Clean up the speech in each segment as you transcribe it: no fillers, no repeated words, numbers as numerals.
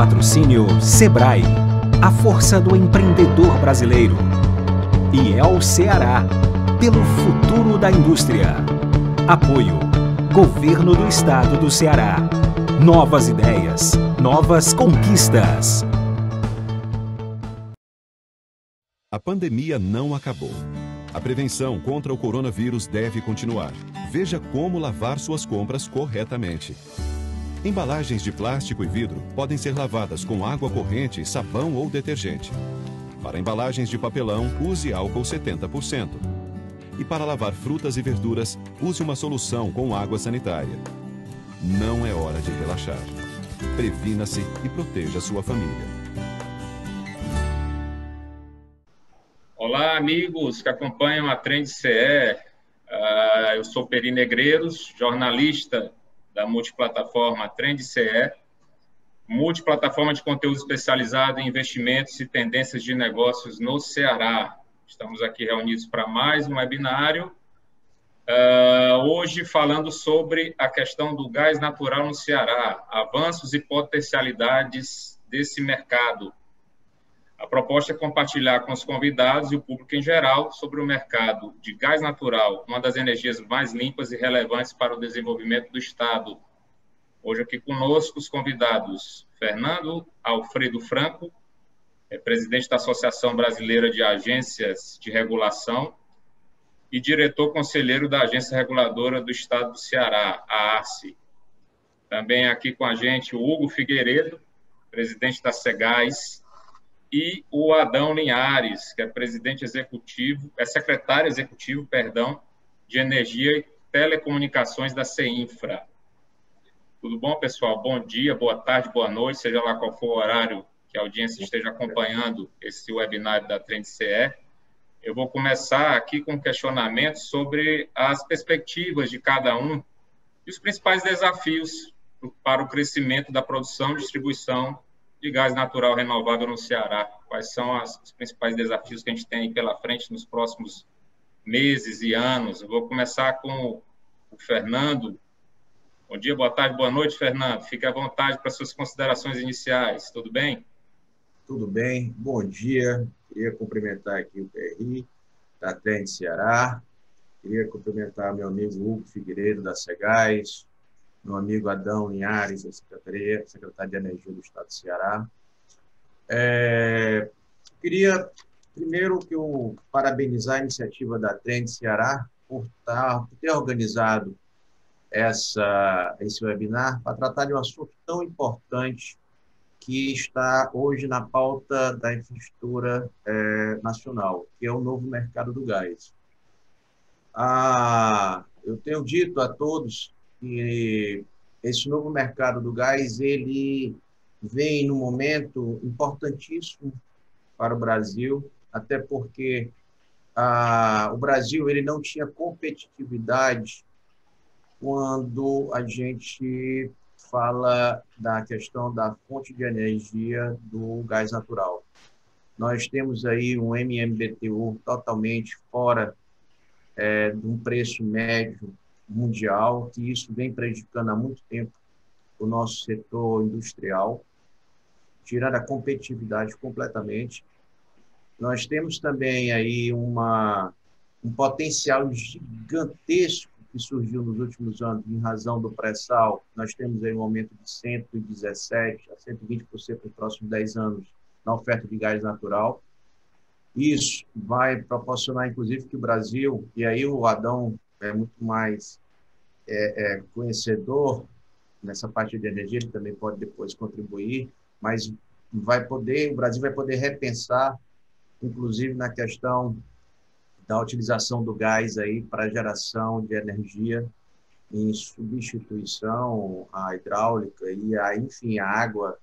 Patrocínio Sebrae, a força do empreendedor brasileiro. E El Ceará, pelo futuro da indústria. Apoio, Governo do Estado do Ceará. Novas ideias, novas conquistas. A pandemia não acabou. A prevenção contra o coronavírus deve continuar. Veja como lavar suas compras corretamente. Embalagens de plástico e vidro podem ser lavadas com água corrente, sabão ou detergente. Para embalagens de papelão, use álcool 70%. E para lavar frutas e verduras, use uma solução com água sanitária. Não é hora de relaxar. Previna-se e proteja sua família. Olá, amigos que acompanham a Trend CE. Eu sou Peri Negreiros, jornalista da multiplataforma Trend CE, multiplataforma de conteúdo especializado em investimentos e tendências de negócios no Ceará. Estamos aqui reunidos para mais um webinário, hoje falando sobre a questão do gás natural no Ceará, avanços e potencialidades desse mercado. A proposta é compartilhar com os convidados e o público em geral sobre o mercado de gás natural, uma das energias mais limpas e relevantes para o desenvolvimento do Estado. Hoje aqui conosco os convidados Fernando Alfredo Franco, presidente da Associação Brasileira de Agências de Regulação e diretor conselheiro da Agência Reguladora do Estado do Ceará, a ARCE. Também aqui com a gente o Hugo Figueiredo, presidente da Segás, e o Adão Linhares, que é secretário executivo, de Energia e Telecomunicações da CEINFRA. Tudo bom, pessoal? Bom dia, boa tarde, boa noite, seja lá qual for o horário que a audiência esteja acompanhando esse webinário da Trend CE. Eu vou começar aqui com um questionamento sobre as perspectivas de cada um e os principais desafios para o crescimento da produção e distribuição de gás natural renovável no Ceará. Quais são os principais desafios que a gente tem aí pela frente nos próximos meses e anos? Eu vou começar com o Fernando. Bom dia, boa tarde, boa noite, Fernando. Fique à vontade para suas considerações iniciais. Tudo bem? Tudo bem, bom dia. Queria cumprimentar aqui o PRI, da Trend Ceará. Queria cumprimentar meu amigo Hugo Figueiredo, da Segás, meu amigo Adão Linhares, da Secretaria de Energia do Estado do Ceará. Queria, primeiro, parabenizar a iniciativa da Trend Ceará por ter organizado esse webinar para tratar de um assunto tão importante que está hoje na pauta da infraestrutura nacional, que é o novo mercado do gás. Eu tenho dito a todos que esse novo mercado do gás ele vem num momento importantíssimo para o Brasil, até porque o Brasil ele não tinha competitividade quando a gente fala da questão da fonte de energia do gás natural. Nós temos aí um MMBTU totalmente fora de um preço médio mundial, que isso vem prejudicando há muito tempo o nosso setor industrial, tirando a competitividade completamente. Nós temos também aí um potencial gigantesco que surgiu nos últimos anos em razão do pré-sal. Nós temos aí um aumento de 117% a 120% nos próximos 10 anos na oferta de gás natural. Isso vai proporcionar, inclusive, que o Brasil, e aí o Adão é muito mais conhecedor nessa parte de energia, ele também pode depois contribuir, mas o Brasil vai poder repensar, inclusive na questão da utilização do gás aí para geração de energia em substituição à hidráulica enfim, a água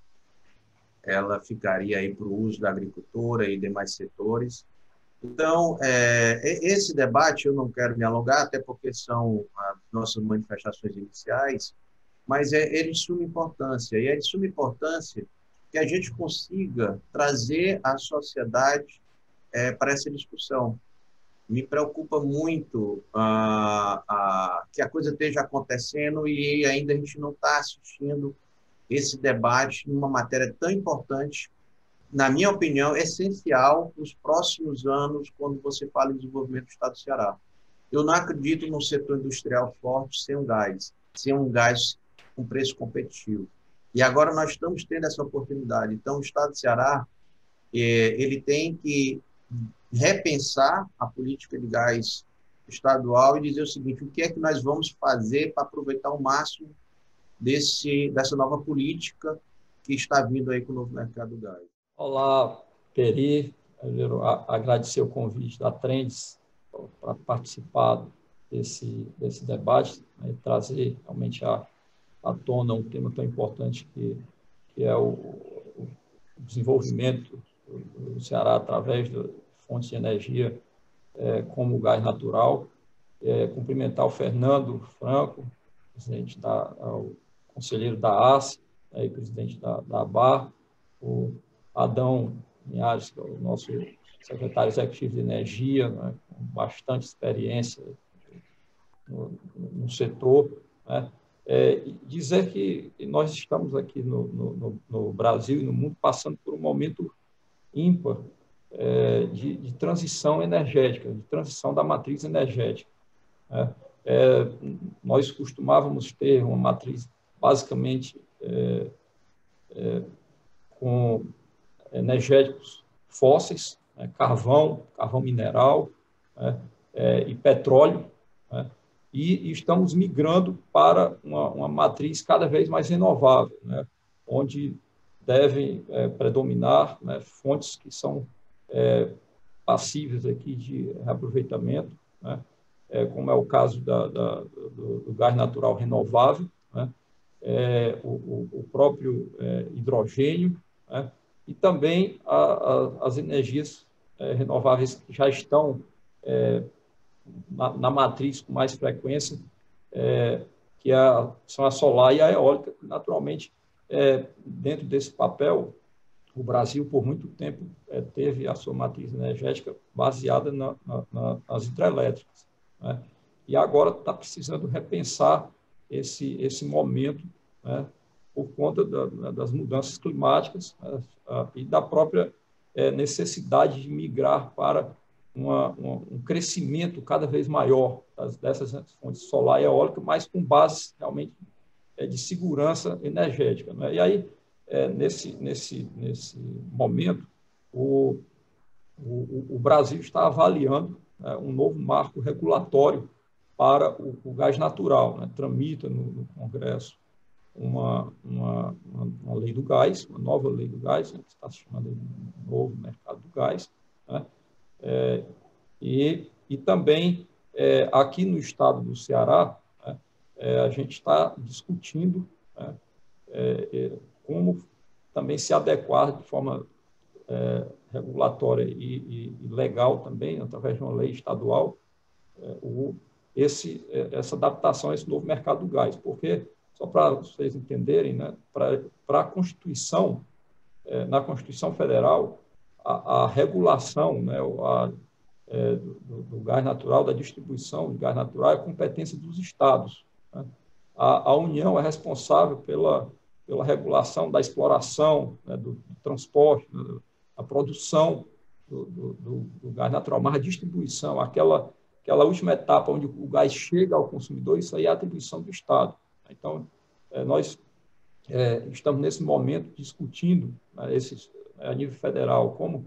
ela ficaria aí para o uso da agricultura e demais setores. Então, esse debate eu não quero me alongar, até porque são as nossas manifestações iniciais, mas ele de suma importância. E é de suma importância que a gente consiga trazer a sociedade para essa discussão. Me preocupa muito que a coisa esteja acontecendo e ainda a gente não está assistindo esse debate numa matéria tão importante, na minha opinião, essencial para os próximos anos, quando você fala em desenvolvimento do Estado do Ceará. Eu não acredito num setor industrial forte sem um gás com preço competitivo. E agora nós estamos tendo essa oportunidade. Então, o Estado do Ceará ele tem que repensar a política de gás estadual e dizer o seguinte: o que é que nós vamos fazer para aproveitar o máximo dessa nova política que está vindo aí com o novo mercado do gás. Olá, Peri. Agradecer o convite da Trends para participar desse debate, né, e trazer realmente à tona um tema tão importante que é o desenvolvimento do Ceará através de fontes de energia como o gás natural. Cumprimentar o Fernando Franco, presidente o conselheiro da ACE, e presidente da ABAR, o Adão Linhares, que é o nosso secretário executivo de energia, né, com bastante experiência no setor, né. Dizer que nós estamos aqui no Brasil e no mundo passando por um momento ímpar de transição energética, de transição da matriz energética. Nós costumávamos ter uma matriz basicamente com energéticos fósseis, carvão mineral, e petróleo, e estamos migrando para uma matriz cada vez mais renovável, onde devem predominar fontes que são passíveis aqui de reaproveitamento, como é o caso do gás natural renovável, o próprio hidrogênio, e também as energias renováveis que já estão na matriz com mais frequência, que são a solar e a eólica, que naturalmente, dentro desse papel, o Brasil, por muito tempo, teve a sua matriz energética baseada nas hidrelétricas, e agora está precisando repensar esse momento, por conta das mudanças climáticas, e da própria necessidade de migrar para um crescimento cada vez maior dessas fontes solar e eólica, mas com bases realmente de segurança energética. E aí, nesse momento, o Brasil está avaliando um novo marco regulatório para o gás natural. Tramita no Congresso uma lei do gás, uma nova lei do gás, que está se chamando de novo mercado do gás, e também aqui no estado do Ceará, a gente está discutindo como também se adequar de forma regulatória e legal também, através de uma lei estadual, essa adaptação a esse novo mercado do gás. Porque, só para vocês entenderem, para a Constituição, na Constituição Federal, a regulação do gás natural, da distribuição de gás natural, é competência dos estados. A União é responsável pela regulação da exploração, do transporte, a produção do gás natural, mas a distribuição, aquela última etapa onde o gás chega ao consumidor, isso aí é a atribuição do Estado. Então, nós estamos nesse momento discutindo a nível federal como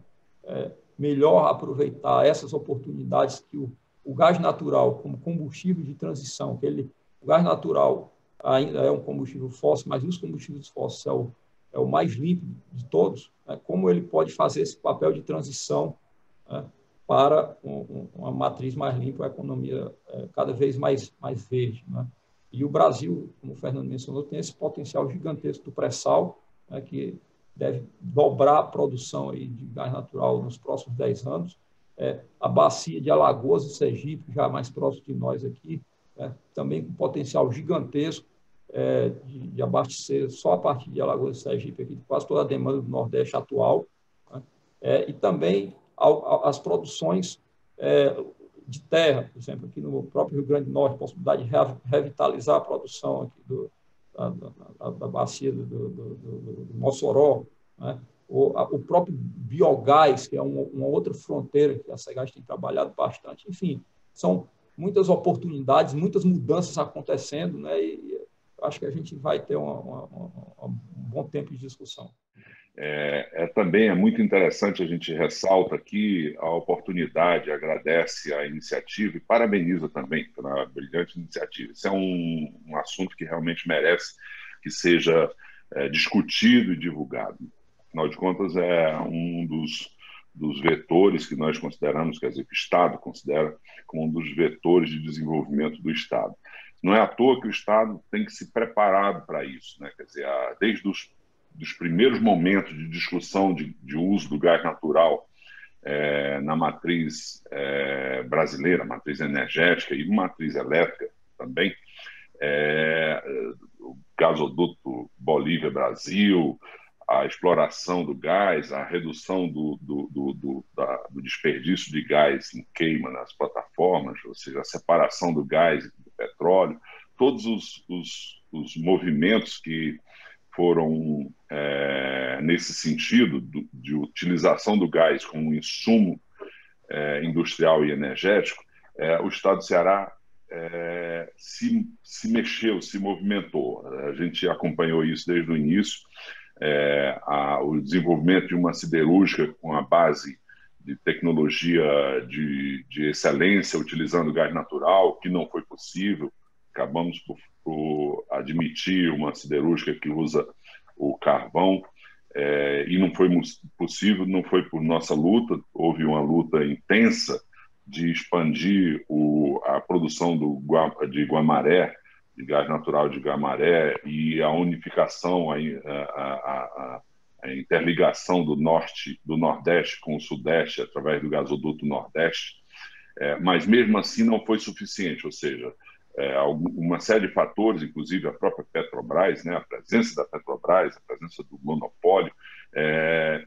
melhor aproveitar essas oportunidades que o gás natural como combustível de transição, o gás natural ainda é um combustível fóssil, mas os combustíveis fósseis é o mais limpo de todos, como ele pode fazer esse papel de transição para uma matriz mais limpa, uma economia cada vez mais verde. E o Brasil, como o Fernando mencionou, tem esse potencial gigantesco do pré-sal, que deve dobrar a produção aí de gás natural nos próximos 10 anos. A bacia de Alagoas e Sergipe, já mais próximo de nós aqui, também com potencial gigantesco de abastecer só a partir de Alagoas e Sergipe aqui, quase toda a demanda do Nordeste atual, e também as produções de terra, por exemplo, aqui no próprio Rio Grande do Norte, possibilidade de revitalizar a produção aqui da bacia do Mossoró, né? O próprio biogás, que é uma outra fronteira que a Cegás tem trabalhado bastante. Enfim, são muitas oportunidades, muitas mudanças acontecendo, né? E acho que a gente vai ter um bom tempo de discussão. Também é muito interessante, a gente ressalta aqui a oportunidade, agradece a iniciativa e parabeniza também pela brilhante iniciativa. Isso é um assunto que realmente merece que seja discutido e divulgado. Afinal de contas, é um dos vetores que nós consideramos, quer dizer, que o Estado considera como um dos vetores de desenvolvimento do Estado. Não é à toa que o Estado tem que se preparar para isso, né? Quer dizer, desde dos primeiros momentos de discussão de uso do gás natural na matriz brasileira, matriz energética e matriz elétrica também, o gasoduto Bolívia-Brasil, a exploração do gás, a redução do desperdício de gás em queima nas plataformas, ou seja, a separação do gás e do petróleo, todos os movimentos que foram nesse sentido de utilização do gás como um insumo industrial e energético, o Estado do Ceará se mexeu, se movimentou. A gente acompanhou isso desde o início, o desenvolvimento de uma siderúrgica com a base de tecnologia de excelência, utilizando gás natural, que não foi possível. Acabamos por admitir uma siderúrgica que usa o carvão, e não foi possível, não foi por nossa luta, houve uma luta intensa de expandir a produção de Guamaré, de gás natural de Guamaré, e a unificação, a interligação do Nordeste com o Sudeste através do gasoduto Nordeste, mas mesmo assim não foi suficiente, ou seja, uma série de fatores, inclusive a própria Petrobras, né, a presença da Petrobras, a presença do monopólio,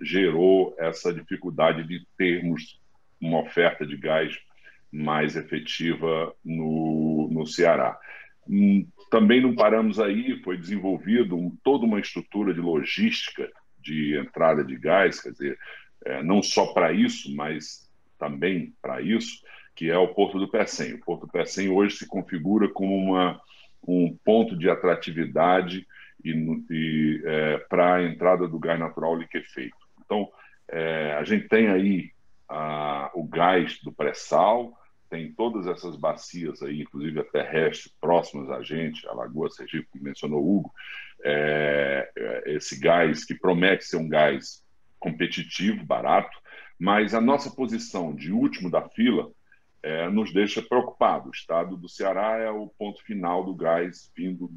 gerou essa dificuldade de termos uma oferta de gás mais efetiva no Ceará. Também não paramos aí, foi desenvolvido toda uma estrutura de logística de entrada de gás, quer dizer, não só para isso, mas também para isso, que é o Porto do Pecém. O Porto do Pecém hoje se configura como um ponto de atratividade para a entrada do gás natural liquefeito. Então, a gente tem aí o gás do pré-sal, tem todas essas bacias aí, inclusive a terrestre, próximas a gente, a Lagoa Sergipe, que mencionou o Hugo, esse gás que promete ser um gás competitivo, barato, mas a nossa posição de último da fila nos deixa preocupados. O estado do Ceará é o ponto final do gás vindo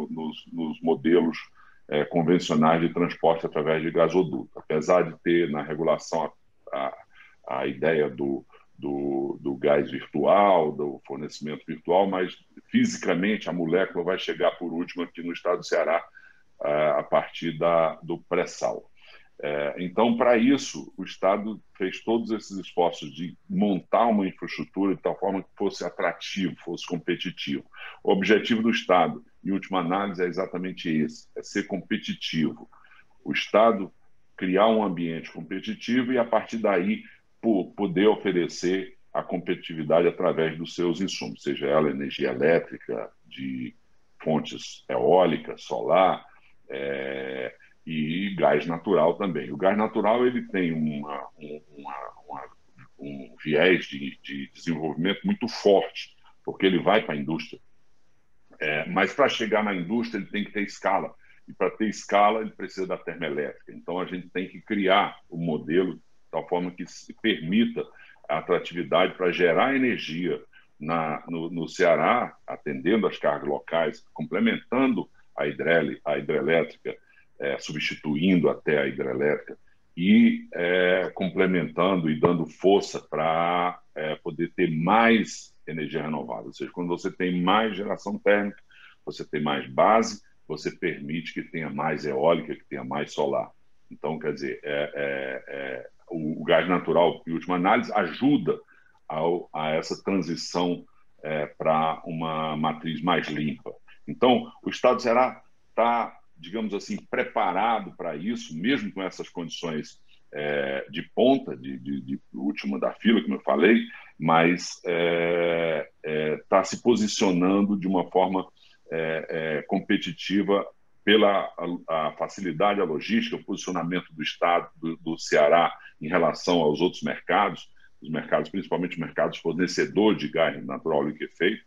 nos modelos convencionais de transporte através de gasoduto. Apesar de ter na regulação a ideia do gás virtual, do fornecimento virtual, mas fisicamente a molécula vai chegar por último aqui no estado do Ceará a partir do pré-sal. Então, para isso, o Estado fez todos esses esforços de montar uma infraestrutura de tal forma que fosse atrativo, fosse competitivo. O objetivo do Estado, em última análise, é exatamente esse, é ser competitivo. O Estado criar um ambiente competitivo e, a partir daí, poder oferecer a competitividade através dos seus insumos, seja ela energia elétrica, de fontes eólicas, solar, e gás natural também. O gás natural ele tem um viés de desenvolvimento muito forte, porque ele vai para a indústria. Mas para chegar na indústria ele tem que ter escala. E para ter escala ele precisa da termoelétrica. Então a gente tem que criar um modelo de tal forma que se permita a atratividade para gerar energia no Ceará, atendendo as cargas locais, complementando a hidrelétrica, substituindo até a hidrelétrica e complementando e dando força para poder ter mais energia renovável. Ou seja, quando você tem mais geração térmica, você tem mais base, você permite que tenha mais eólica, que tenha mais solar. Então, quer dizer, o gás natural, em última análise, ajuda a essa transição para uma matriz mais limpa. Então, o Estado do Ceará está, digamos assim, preparado para isso, mesmo com essas condições de ponta, de última da fila, como eu falei, mas está se posicionando de uma forma competitiva pela a facilidade, a logística, o posicionamento do Estado, do Ceará em relação aos outros mercados, os mercados, principalmente os mercados fornecedores de gás natural liquefeito,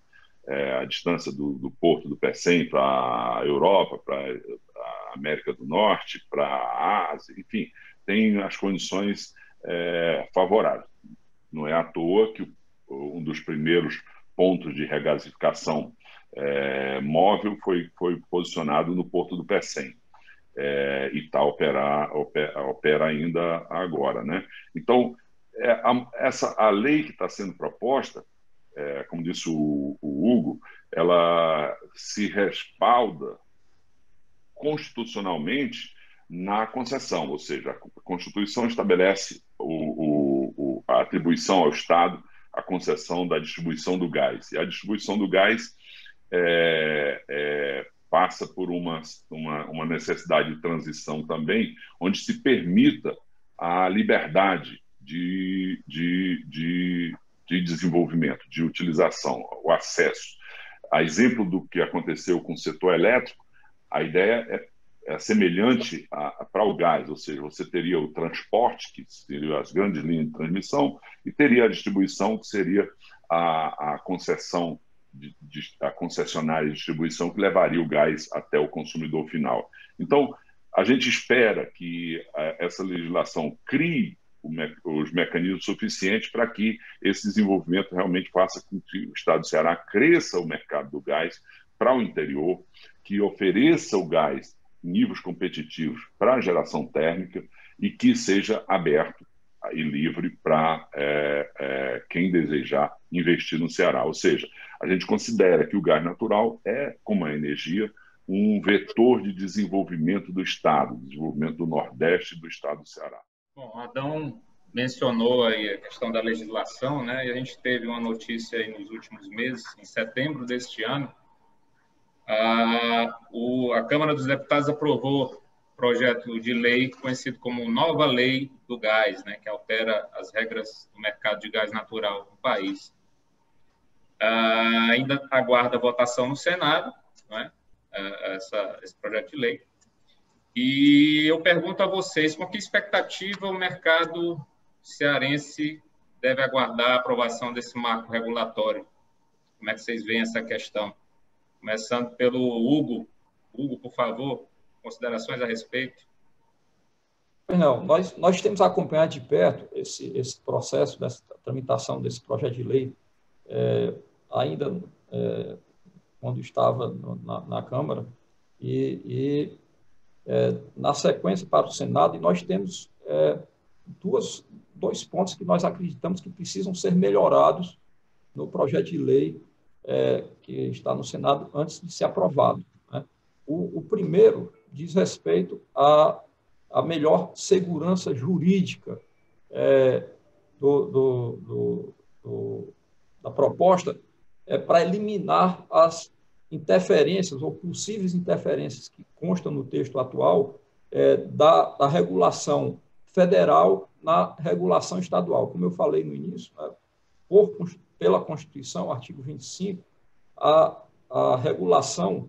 a distância do porto do Pecém para a Europa, para a América do Norte, para a Ásia, enfim, tem as condições favoráveis. Não é à toa que um dos primeiros pontos de regasificação móvel foi posicionado no porto do Pecém. E opera ainda agora, né? Então, a lei que está sendo proposta, como disse o Hugo, ela se respalda constitucionalmente na concessão, ou seja, a Constituição estabelece a atribuição ao Estado a concessão da distribuição do gás. E a distribuição do gás passa por uma necessidade de transição também, onde se permita a liberdade de desenvolvimento, de utilização, o acesso. A exemplo do que aconteceu com o setor elétrico, a ideia é semelhante para o gás, ou seja, você teria o transporte, que seria as grandes linhas de transmissão, e teria a distribuição, que seria a concessão, a concessionária de distribuição, que levaria o gás até o consumidor final. Então, a gente espera que essa legislação crie os mecanismos suficientes para que esse desenvolvimento realmente faça com que o Estado do Ceará cresça o mercado do gás para o interior, que ofereça o gás em níveis competitivos para a geração térmica e que seja aberto e livre para quem desejar investir no Ceará. Ou seja, a gente considera que o gás natural como a energia, um vetor de desenvolvimento do Estado, desenvolvimento do Nordeste do Estado do Ceará. Bom, Adão mencionou aí a questão da legislação, né? E a gente teve uma notícia aí nos últimos meses, em setembro deste ano, a Câmara dos Deputados aprovou projeto de lei conhecido como Nova Lei do Gás, né, que altera as regras do mercado de gás natural no país. Ainda aguarda votação no Senado, não é? Esse projeto de lei. E eu pergunto a vocês, com que expectativa o mercado cearense deve aguardar a aprovação desse marco regulatório? Como é que vocês veem essa questão? Começando pelo Hugo. Hugo, por favor, considerações a respeito. Não, nós temos acompanhado de perto esse processo dessa tramitação desse projeto de lei, ainda quando estava na Câmara, e na sequência para o Senado, e nós temos dois pontos que nós acreditamos que precisam ser melhorados no projeto de lei que está no Senado antes de ser aprovado, né? O primeiro diz respeito à melhor segurança jurídica da proposta para eliminar as interferências ou possíveis interferências que constam no texto atual da regulação federal na regulação estadual. Como eu falei no início, né, pela Constituição, artigo 25, a regulação,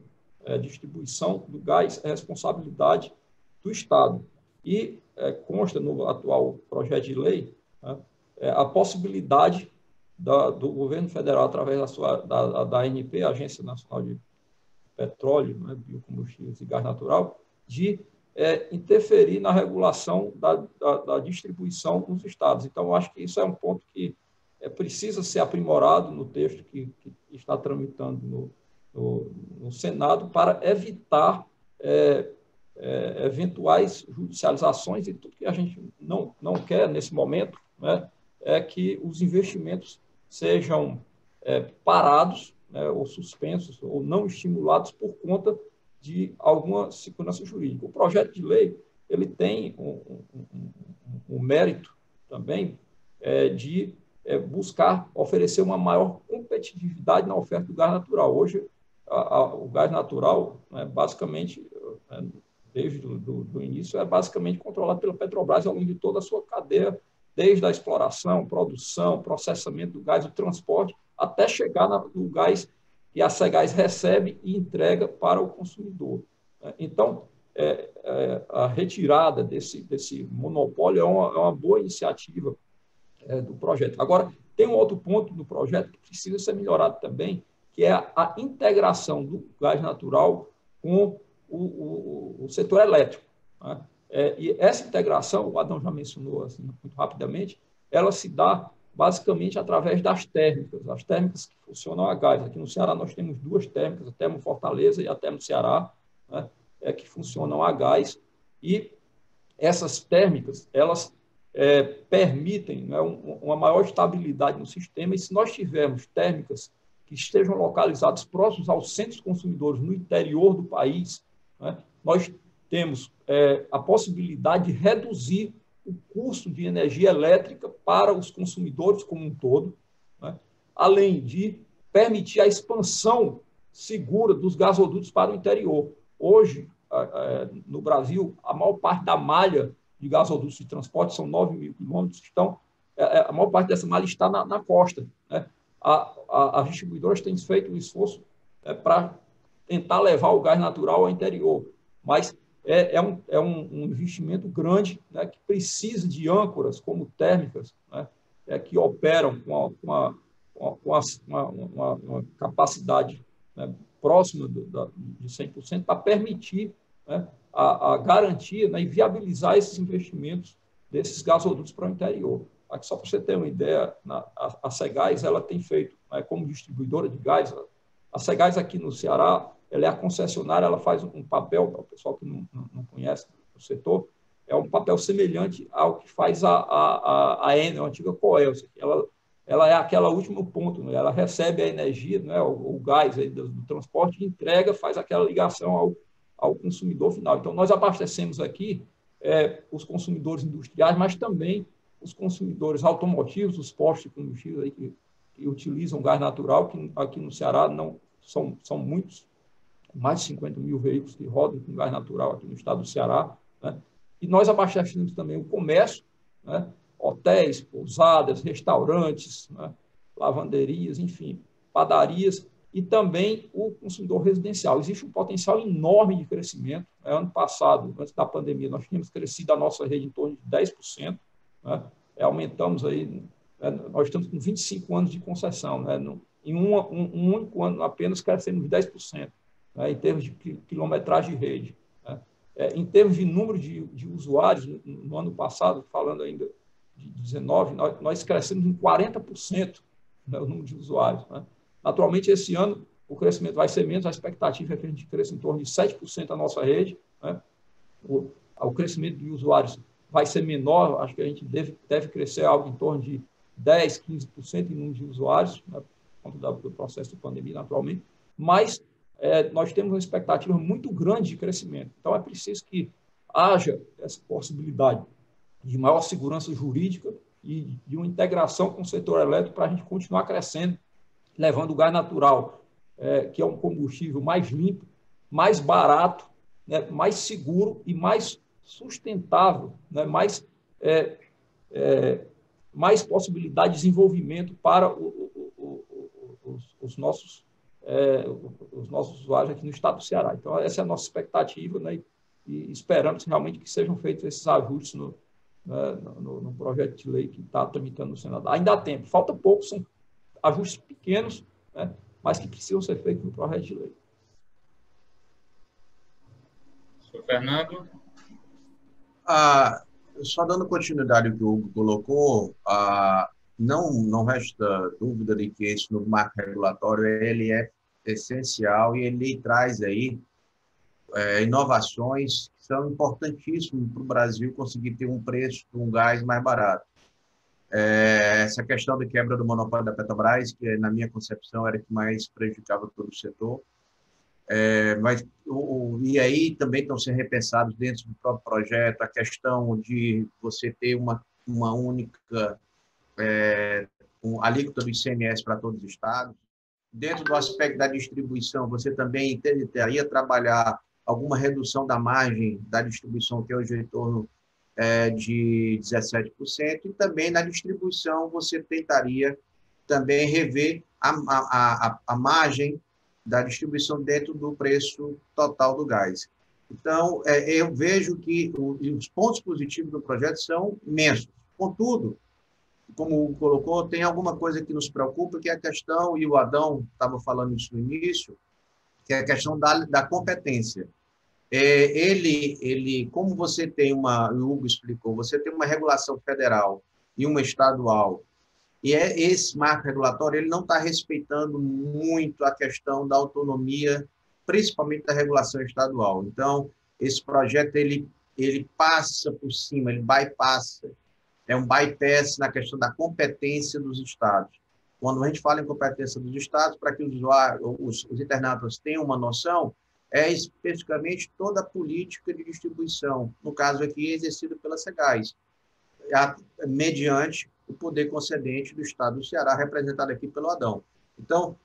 distribuição do gás é responsabilidade do Estado. E consta no atual projeto de lei, né, a possibilidade do governo federal, através da ANP, Agência Nacional de Petróleo, né, Biocombustíveis e Gás Natural, de interferir na regulação da distribuição nos estados. Então, eu acho que isso é um ponto que precisa ser aprimorado no texto que está tramitando no Senado para evitar eventuais judicializações, e tudo que a gente não quer nesse momento, né, é que os investimentos sejam parados, né, ou suspensos, ou não estimulados por conta de alguma segurança jurídica. O projeto de lei ele tem um mérito também de buscar oferecer uma maior competitividade na oferta do gás natural. Hoje, o gás natural, né, basicamente, desde o início, é basicamente controlado pela Petrobras ao longo de toda a sua cadeia, desde a exploração, produção, processamento do gás, o transporte, até chegar no gás que a Cegás recebe e entrega para o consumidor. Então, a retirada desse monopólio é uma boa iniciativa do projeto. Agora, tem um outro ponto do projeto que precisa ser melhorado também, que é a integração do gás natural com o setor elétrico. Né? E essa integração, o Adão já mencionou assim, muito rapidamente, ela se dá basicamente através das térmicas, as térmicas que funcionam a gás. Aqui no Ceará nós temos duas térmicas, a Termo Fortaleza e a Termo Ceará, né, que funcionam a gás, e essas térmicas, elas permitem, né, uma maior estabilidade no sistema, e se nós tivermos térmicas que estejam localizadas próximos aos centros consumidores no interior do país, né, nós temos a possibilidade de reduzir o custo de energia elétrica para os consumidores como um todo, né, além de permitir a expansão segura dos gasodutos para o interior. Hoje, no Brasil, a maior parte da malha de gasodutos de transporte, são 9.000 quilômetros, a maior parte dessa malha está na costa. Né? As distribuidoras têm feito um esforço para tentar levar o gás natural ao interior, mas é um investimento grande, né, que precisa de âncoras como térmicas, né, que operam com uma capacidade, né, próxima de 100%, para permitir, né, a garantia, né, e viabilizar esses investimentos desses gasodutos para o interior. Aqui, só para você ter uma ideia, a Cegás ela tem feito, né, como distribuidora de gás, a Cegás aqui no Ceará, ela é a concessionária, ela faz um papel, para o pessoal que não conhece o setor, é um papel semelhante ao que faz a Enel, a antiga Coelce. Ela é aquela último ponto, né? Ela recebe a energia, né, o gás aí do transporte, entrega, faz aquela ligação ao consumidor final. Então, nós abastecemos aqui os consumidores industriais, mas também os consumidores automotivos, os postos de combustível aí que utilizam gás natural, que aqui no Ceará não são muitos, mais de 50 mil veículos que rodam com gás natural aqui no estado do Ceará, né? E nós abastecemos também o comércio, né? Hotéis, pousadas, restaurantes, né? Lavanderias, enfim, padarias, e também o consumidor residencial. Existe um potencial enorme de crescimento. Ano passado, antes da pandemia, nós tínhamos crescido a nossa rede em torno de 10%, né? Aumentamos aí, né? Nós estamos com 25 anos de concessão, né? Em um único ano apenas crescemos 10%. Né, em termos de quilometragem de rede. Né. Em termos de número de usuários, no ano passado, falando ainda de 19, nós crescemos em 40%, né, o número de usuários. Né. Naturalmente, esse ano, o crescimento vai ser menos, a expectativa é que a gente cresça em torno de 7% a nossa rede. Né. O crescimento de usuários vai ser menor, acho que a gente deve crescer algo em torno de 10%, 15% em número de usuários, né, por conta do processo de pandemia, naturalmente, mas nós temos uma expectativa muito grande de crescimento. Então, é preciso que haja essa possibilidade de maior segurança jurídica e de uma integração com o setor elétrico para a gente continuar crescendo, levando o gás natural, que é um combustível mais limpo, mais barato, né, mais seguro e mais sustentável, né, mais possibilidade de desenvolvimento para os nossos usuários aqui no estado do Ceará. Então, essa é a nossa expectativa, né, e esperamos realmente que sejam feitos esses ajustes no projeto de lei que está tramitando no Senado. Ainda há tempo, falta pouco, são ajustes pequenos, né, mas que precisam ser feitos no projeto de lei. Senhor Fernando? Só dando continuidade ao que o Hugo colocou, não resta dúvida de que esse novo marco regulatório ele é essencial e ele traz aí inovações que são importantíssimas para o Brasil conseguir ter um preço de um gás mais barato. Essa questão da quebra do monopólio da Petrobras, que na minha concepção era que mais prejudicava todo o setor, e aí também estão sendo repensados dentro do próprio projeto a questão de você ter uma única alíquota do ICMS para todos os estados. dentro do aspecto da distribuição, você também tentaria trabalhar alguma redução da margem da distribuição, que hoje é em torno de 17%, e também na distribuição você tentaria também rever a margem da distribuição dentro do preço total do gás. Então, eu vejo que os pontos positivos do projeto são imensos. Contudo, como o colocou, tem alguma coisa que nos preocupa, que é a questão, e o Adão estava falando isso no início, que é a questão da competência. Como você tem o Hugo explicou, você tem uma regulação federal e uma estadual, e esse marco regulatório ele não está respeitando muito a questão da autonomia, principalmente da regulação estadual. Então, esse projeto ele passa por cima, ele bypassa, é um bypass na questão da competência dos estados. Quando a gente fala em competência dos estados, para que os internautas tenham uma noção, é especificamente toda a política de distribuição, no caso aqui, exercida pela Cegás, mediante o poder concedente do Estado do Ceará, representado aqui pelo Adão. Então,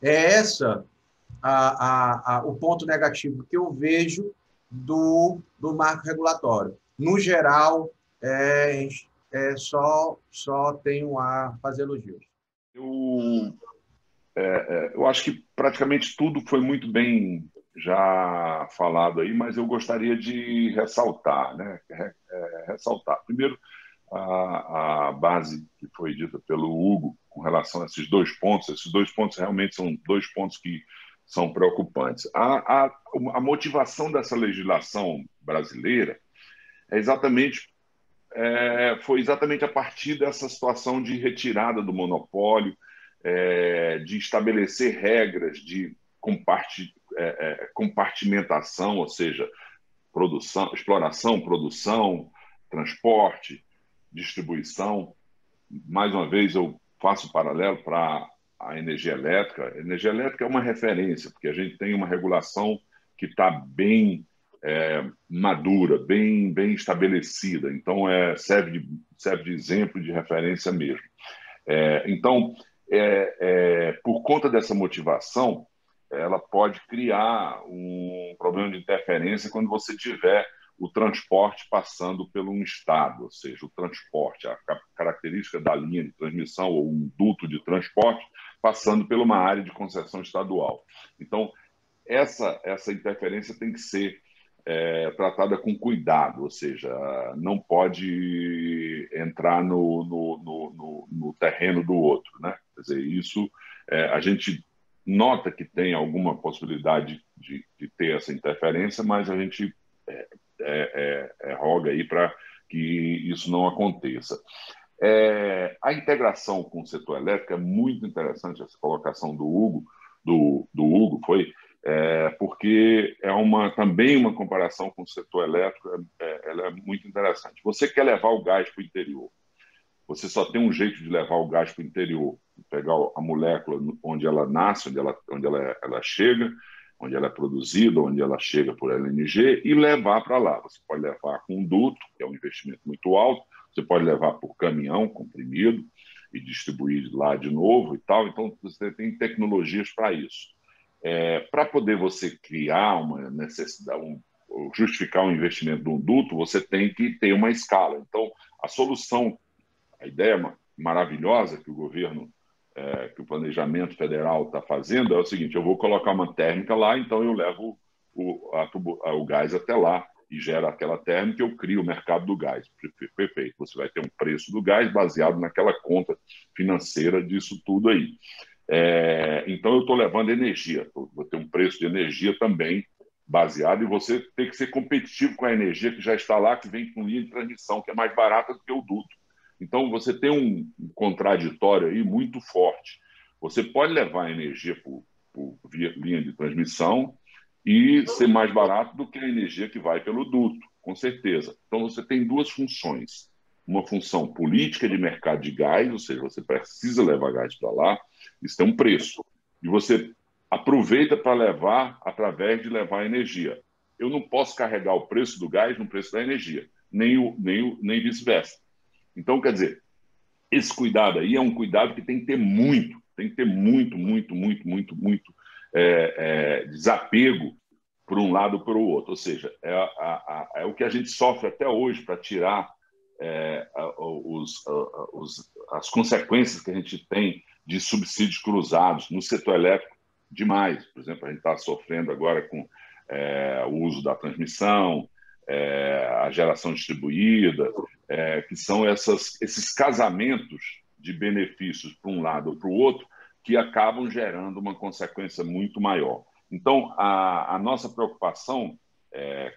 essa o ponto negativo que eu vejo do marco regulatório. No geral, só tenho a fazer elogios. Eu acho que praticamente tudo foi muito bem já falado aí, mas eu gostaria de ressaltar, né? Ressaltar. Primeiro, a base que foi dita pelo Hugo com relação a esses dois pontos realmente são dois pontos que são preocupantes. A motivação dessa legislação brasileira foi exatamente a partir dessa situação de retirada do monopólio, de estabelecer regras de compartimentação, ou seja, exploração, produção, transporte, distribuição. Mais uma vez, eu faço paralelo para a energia elétrica. A energia elétrica é uma referência, porque a gente tem uma regulação que está bem madura, bem estabelecida. Então, serve de exemplo, de referência mesmo. Então, por conta dessa motivação, ela pode criar um problema de interferência quando você tiver o transporte passando por um estado, ou seja, o transporte, a característica da linha de transmissão ou um duto de transporte passando por uma área de concessão estadual. Então, essa interferência tem que ser tratada com cuidado, ou seja, não pode entrar no terreno do outro, né? Quer dizer, isso a gente nota que tem alguma possibilidade de ter essa interferência, mas a gente roga aí para que isso não aconteça. A integração com o setor elétrico é muito interessante, essa colocação do Hugo foi, porque também uma comparação com o setor elétrico, ela é muito interessante. Você quer levar o gás para o interior, você só tem um jeito de levar o gás para o interior, pegar a molécula onde ela nasce, onde ela chega, onde ela é produzida, onde ela chega por LNG, e levar para lá. Você pode levar com um duto, que é um investimento muito alto, você pode levar por caminhão comprimido e distribuir lá de novo e tal. Então, você tem tecnologias para isso. Para poder você criar uma necessidade, justificar um investimento de um duto, você tem que ter uma escala. Então, a ideia maravilhosa que o governo, que o planejamento federal está fazendo é o seguinte: eu vou colocar uma térmica lá, então eu levo o gás até lá e gera aquela térmica, eu crio o mercado do gás. Perfeito. Você vai ter um preço do gás baseado naquela conta financeira disso tudo aí. Então, eu estou levando energia, vou ter um preço de energia também baseado, e você tem que ser competitivo com a energia que já está lá, que vem com linha de transmissão, que é mais barata do que o duto. Então, você tem um contraditório aí muito forte. Você pode levar a energia por via linha de transmissão e ser mais barato do que a energia que vai pelo duto, com certeza. Então, você tem duas funções. Uma função política de mercado de gás, ou seja, você precisa levar gás para lá, isso tem um preço. E você aproveita para levar através de levar energia. Eu não posso carregar o preço do gás no preço da energia, nem vice-versa. Então, quer dizer, esse cuidado aí é um cuidado que tem que ter muito, Tem que ter muito desapego por um lado ou para o outro. Ou seja, é o que a gente sofre até hoje para tirar as consequências que a gente tem de subsídios cruzados no setor elétrico demais. Por exemplo, a gente está sofrendo agora com o uso da transmissão, a geração distribuída, que são esses casamentos de benefícios para um lado ou para o outro que acabam gerando uma consequência muito maior. Então, a nossa preocupação,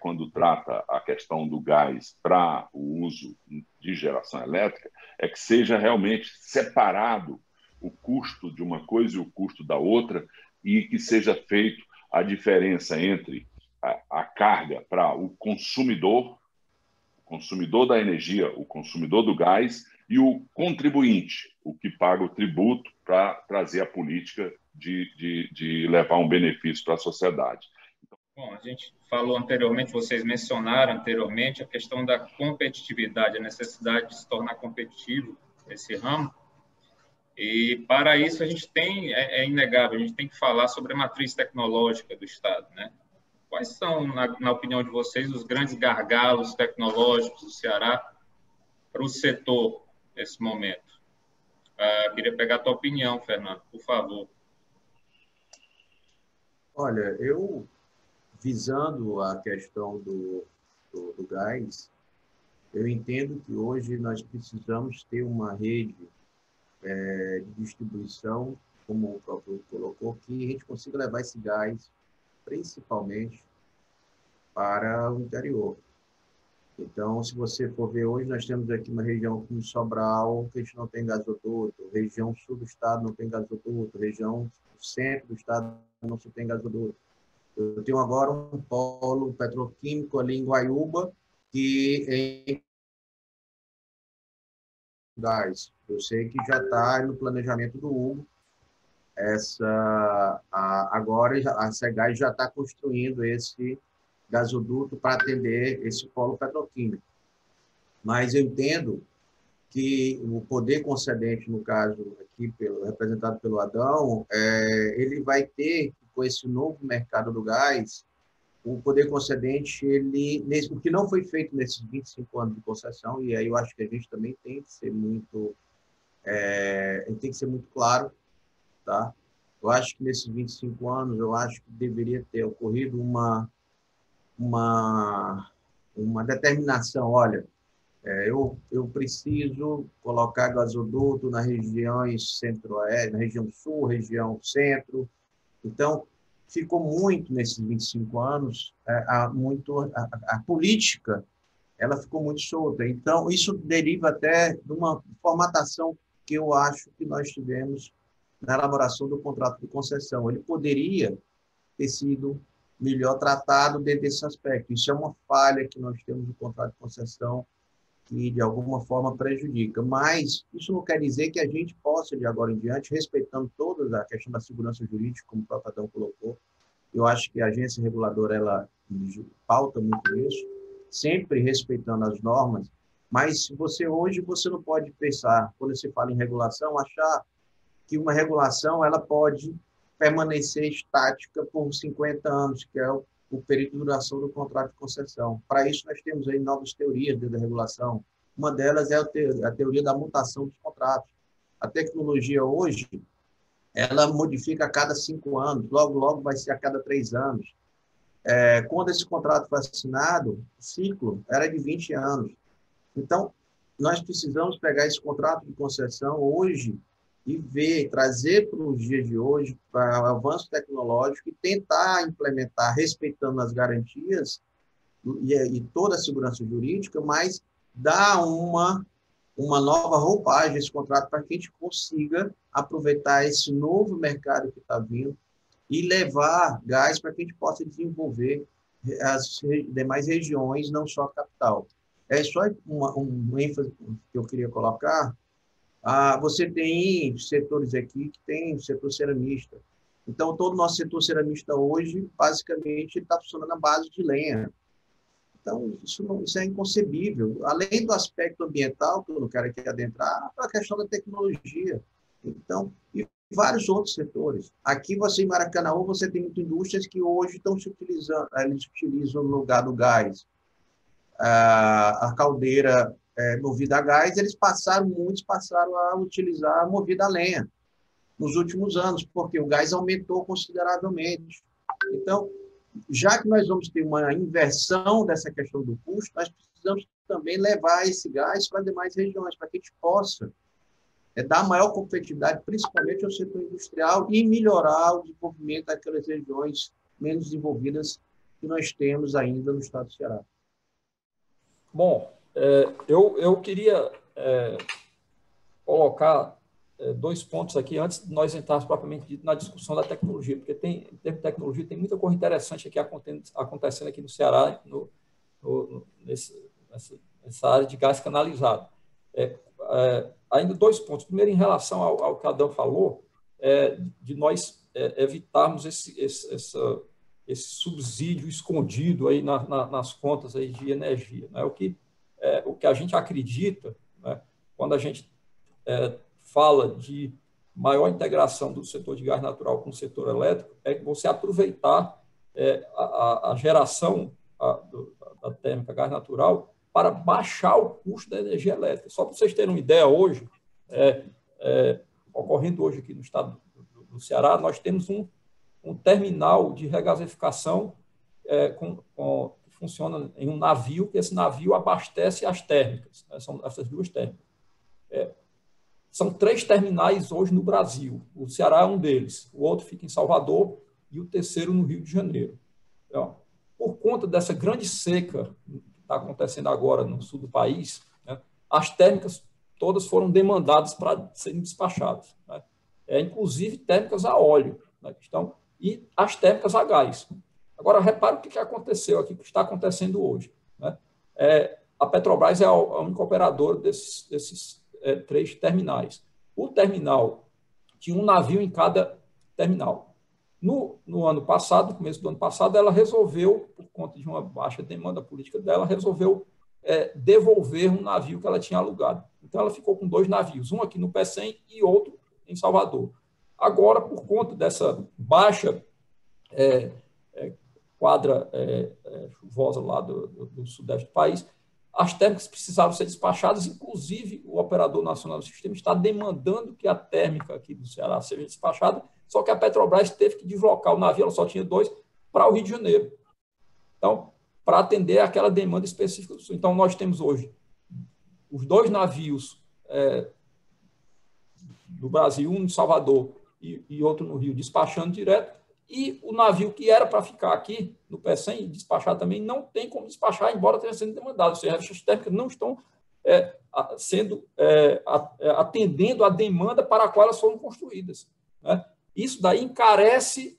quando trata a questão do gás para o uso de geração elétrica, é que seja realmente separado o custo de uma coisa e o custo da outra, e que seja feito a diferença entre a carga para o consumidor da energia, o consumidor do gás, e o contribuinte, o que paga o tributo para trazer a política de levar um benefício para a sociedade. Bom, a gente falou anteriormente, vocês mencionaram anteriormente a questão da competitividade, a necessidade de se tornar competitivo esse ramo. E, para isso, a gente tem, é inegável, a gente tem que falar sobre a matriz tecnológica do Estado, né? Quais são, na opinião de vocês, os grandes gargalos tecnológicos do Ceará para o setor nesse momento? Queria pegar a tua opinião, Fernando, por favor. Olha, eu, visando a questão do gás, eu entendo que hoje nós precisamos ter uma rede de distribuição, como o próprio colocou, que a gente consiga levar esse gás principalmente para o interior. Então, se você for ver hoje, nós temos aqui uma região como Sobral, que a gente não tem gasoduto, região sul do estado não tem gasoduto, região centro do estado não se tem gasoduto. Eu tenho agora um polo petroquímico ali em Guaiúba, que em gás. Eu sei que já está no planejamento do Hugo. Agora a Cegás já está construindo esse gasoduto para atender esse polo petroquímico. Mas eu entendo que o poder concedente, no caso aqui representado pelo Adão, ele vai ter, com esse novo mercado do gás, o poder concedente, o que não foi feito nesses 25 anos de concessão, e aí eu acho que a gente também tem que ser muito claro, tá? Eu acho que nesses 25 anos, eu acho que deveria ter ocorrido uma determinação. Olha, eu preciso colocar gasoduto nas regiões centro-oeste, na região sul, região centro. Então, ficou muito nesses 25 anos, a política, ela ficou muito solta. Então, isso deriva até de uma formatação que eu acho que nós tivemos na elaboração do contrato de concessão. Ele poderia ter sido melhor tratado dentro desse aspecto. Isso é uma falha que nós temos no contrato de concessão que, de alguma forma, prejudica. Mas isso não quer dizer que a gente possa, de agora em diante, respeitando toda a questão da segurança jurídica, como o próprio Adão colocou. Eu acho que a agência reguladora, ela pauta muito isso, sempre respeitando as normas, mas hoje você não pode pensar, quando você fala em regulação, achar que uma regulação ela pode permanecer estática por 50 anos, que é o período de duração do contrato de concessão. Para isso, nós temos aí novas teorias dentro da regulação. Uma delas é a teoria da mutação dos contratos. A tecnologia hoje, ela modifica a cada 5 anos, logo vai ser a cada 3 anos. Quando esse contrato foi assinado, o ciclo era de 20 anos. Então, nós precisamos pegar esse contrato de concessão hoje e trazer para os dias de hoje, para o avanço tecnológico, e tentar implementar, respeitando as garantias e toda a segurança jurídica, mas dar uma nova roupagem a esse contrato para que a gente consiga aproveitar esse novo mercado que está vindo e levar gás para que a gente possa desenvolver as demais regiões, não só a capital. É só um ênfase que eu queria colocar. Você tem setores aqui que tem o setor ceramista. Então, todo o nosso setor ceramista hoje, basicamente, está funcionando na base de lenha. Então, isso é inconcebível. Além do aspecto ambiental, que eu não quero aqui adentrar, a questão da tecnologia. Então, e vários outros setores. Aqui, em Maracanã, você tem muitas indústrias que hoje estão se utilizando, eles utilizam no lugar do gás a caldeira movida a gás, muitos passaram a utilizar a movida a lenha nos últimos anos, porque o gás aumentou consideravelmente. Então, já que nós vamos ter uma inversão dessa questão do custo, nós precisamos também levar esse gás para demais regiões, para que a gente possa dar maior competitividade, principalmente ao setor industrial, e melhorar o desenvolvimento daquelas regiões menos desenvolvidas que nós temos ainda no estado do Ceará. Bom, eu queria colocar dois pontos aqui antes de nós entrarmos propriamente dito na discussão da tecnologia, porque em termos de tecnologia tem muita coisa interessante aqui acontecendo aqui no Ceará, nessa área de gás canalizado. Ainda dois pontos. Primeiro, em relação ao que Adão falou, de nós evitarmos esse subsídio escondido aí nas contas aí de energia, né? O que a gente acredita, né, quando a gente fala de maior integração do setor de gás natural com o setor elétrico, é que você aproveitar a geração da térmica gás natural para baixar o custo da energia elétrica. Só para vocês terem uma ideia, hoje, ocorrendo hoje aqui no estado do Ceará, nós temos um terminal de regasificação que funciona em um navio, que esse navio abastece as térmicas, né? São essas duas térmicas. São 3 terminais hoje no Brasil. O Ceará é um deles, o outro fica em Salvador e o terceiro no Rio de Janeiro. Então, por conta dessa grande seca que está acontecendo agora no sul do país, né, as térmicas todas foram demandadas para serem despachadas, né? Inclusive térmicas a óleo, né, e as térmicas a gás. Agora, repare o que aconteceu aqui, o que está acontecendo hoje, né? A Petrobras é a única operadora desses 3 terminais. O terminal tinha um navio em cada terminal. No ano passado, no começo do ano passado, ela resolveu, por conta de uma baixa demanda política dela, resolveu devolver um navio que ela tinha alugado. Então, ela ficou com 2 navios, um aqui no Pecém e outro em Salvador. Agora, por conta dessa baixa quadra chuvosa lá do sudeste do país, as térmicas precisavam ser despachadas, inclusive o operador nacional do sistema está demandando que a térmica aqui do Ceará seja despachada, só que a Petrobras teve que deslocar o navio, ela só tinha 2, para o Rio de Janeiro. Então, para atender aquela demanda específica do Sul. Então, nós temos hoje os 2 navios do Brasil, um em Salvador e outro no Rio, despachando direto, e o navio que era para ficar aqui no Pecém e despachar também não tem como despachar, embora tenha sido demandado. Ou seja, as térmicas não estão atendendo a demanda para a qual elas foram construídas, né? Isso daí encarece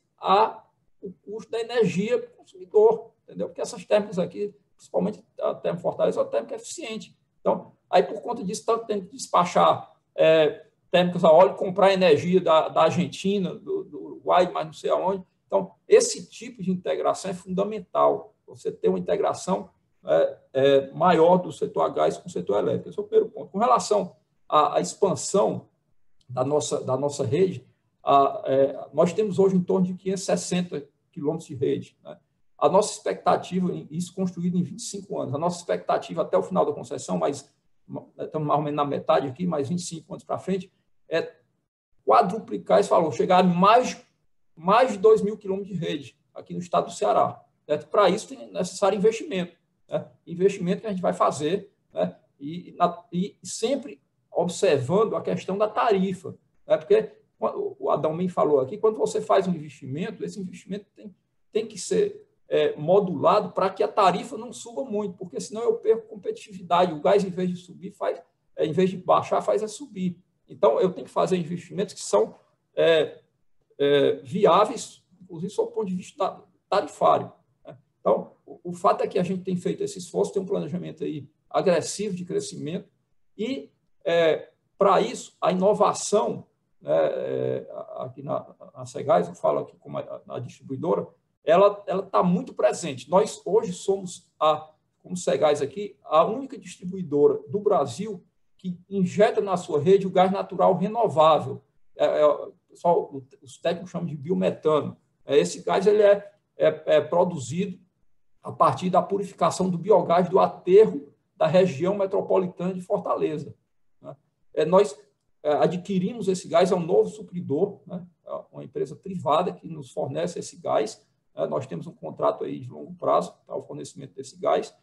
o custo da energia para o consumidor, entendeu? Porque essas térmicas aqui, principalmente a térmica Fortaleza, é uma térmica eficiente. Então, aí por conta disso, está tendo que despachar térmicas a óleo, comprar energia da Argentina, do Uruguai, mas não sei aonde. Então, esse tipo de integração é fundamental. Você ter uma integração maior do setor a gás com o setor elétrico. Esse é o primeiro ponto. Com relação à expansão da nossa rede, nós temos hoje em torno de 560 quilômetros de rede, né? A nossa expectativa, isso construído em 25 anos, a nossa expectativa até o final da concessão, mas estamos mais ou menos na metade aqui, mais 25 anos para frente, é quadruplicar esse valor, chegar a mais de 2 mil quilômetros de rede aqui no estado do Ceará. Para isso tem necessário investimento, né? Investimento que a gente vai fazer, né? E sempre observando a questão da tarifa, né? Porque o Adão bem falou aqui, quando você faz um investimento, esse investimento tem que ser modulado para que a tarifa não suba muito, porque senão eu perco competitividade. O gás, em vez de subir, em vez de baixar, faz subir. Então, eu tenho que fazer investimentos que são viáveis, inclusive, sob o ponto de vista tarifário, né? Então, o fato é que a gente tem feito esse esforço, tem um planejamento aí agressivo de crescimento e, para isso, a inovação, aqui na Cegás, eu falo aqui como a distribuidora, ela está muito presente. Nós, hoje, somos, como Cegás aqui, a única distribuidora do Brasil que injeta na sua rede o gás natural renovável. pessoal, os técnicos chamam de biometano. Esse gás ele é produzido a partir da purificação do biogás do aterro da região metropolitana de Fortaleza. Nós adquirimos esse gás, é um novo supridor, né? Uma empresa privada que nos fornece esse gás. Nós temos um contrato aí de longo prazo para o fornecimento desse gás.